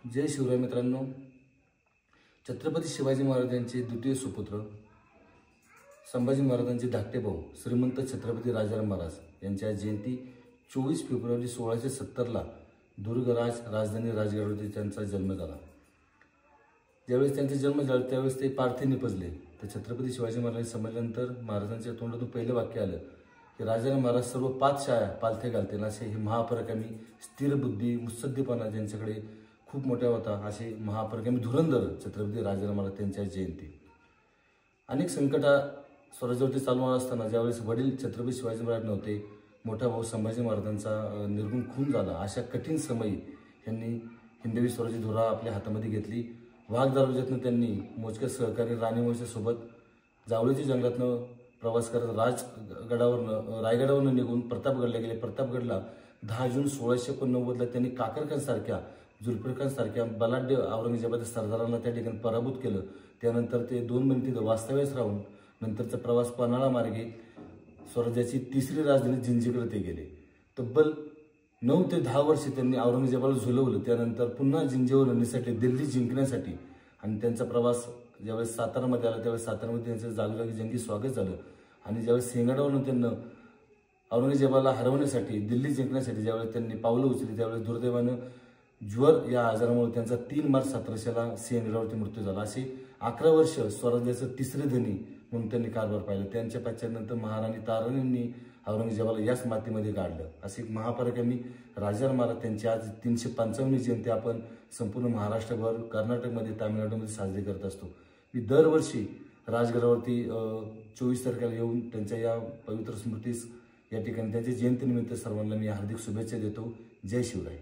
जय शिवराय मित्रांनो, छत्रपती शिवाजी महाराजांचे द्वितीय सुपुत्र संभाजी महाराजांचे धाकटे भाऊ श्रीमंत छत्रपती राजाराम महाराज यांच्या जयंती 24 फेब्रुवारी 1670ला दुर्गराज राजधानी राजगडावरती त्यांचा जन्म झाला। ज्यावेळेस त्यांचा जन्म झाला त्यावेळेस ते पार्थे निपजले। तर छत्रपती शिवाजी महाराजांनी समजल्यानंतर महाराजांच्या तोंडातून पहिलं वाक्य आलं की राजाराम महाराज सर्व 5 शाळा पालथे घालतील। असे हे महापराक्रमी, स्थिर बुद्धी, मुत्सद्दीपणा ज्यांच्याकडे खूप मोठा होता असे महापराक्रमी धुरंधर छत्रपती राजाराम महाराज त्यांच्या जयंती। अनेक संकटा स्वराज्यावरती चालू असताना ज्यावेळेस वडील छत्रपती शिवाजी महाराज नव्हते, मोठा भाऊ संभाजी महाराजांचा निर्गुण खून झाला, अशा कठीण समयी यांनी हिंदवी स्वराज्य धुरा आपल्या हातामध्ये घेतली। वाघ दरवाज्यातून त्यांनी मोजक्या सहकारी राणीमुळच्या सोबत जावळीच्या जंगलातनं प्रवास करत रायगडावरनं निघून प्रतापगडला गेले। प्रतापगडला 10 जून 1689ला त्यांनी काकरखानसारख्या, जुल्फिकारसारख्या बलाढ्य औरंगजेबाच्या सरदारांना त्या ठिकाणी पराभूत केलं। त्यानंतर ते 2 महिने तिथं वास्तव्यास राहून नंतरचा प्रवास पन्हाळा मार्गे स्वराज्याची 3री राजधानी जिंजीकडे ते गेले। तब्बल 9 ते 10 वर्ष त्यांनी औरंगजेबाला झुलवलं। त्यानंतर पुन्हा जिंजीवर निसटले दिल्ली जिंकण्यासाठी आणि त्यांचा प्रवास ज्यावेळेस सातारामध्ये आला त्यावेळेस सातारामध्ये त्यांचं जागोजागी जंगी स्वागत झालं। आणि ज्यावेळेस सिंहगडावरून त्यांना औरंगजेबाला हरवण्यासाठी, दिल्ली जिंकण्यासाठी ज्यावेळेस त्यांनी पावलं उचलली त्यावेळेस दुर्दैवानं ज्वर या आजारामुळे त्यांचा 3 मार्च 1700ला सिंहगडावरती मृत्यू झाला। अशी 11 वर्ष स्वराज्याचं 3रे धनी म्हणून त्यांनी कारभार पाहिला। त्यांच्या पश्चातनंतर महाराणी ताराणींनी औरंगजेबाला याच मातीमध्ये काढलं। असे महापराक्रमी राजाराम महाराज त्यांची आज 355वी जयंती आपण संपूर्ण महाराष्ट्रभर, कर्नाटकमध्ये, तामिळनाडूमध्ये साजरी करत असतो। मी दरवर्षी राजगडावरती 24 तारखेला येऊन त्यांच्या या पवित्र स्मृतीस या ठिकाणी त्यांच्या जयंतीनिमित्त सर्वांना मी हार्दिक शुभेच्छा देतो। जय शिवराय।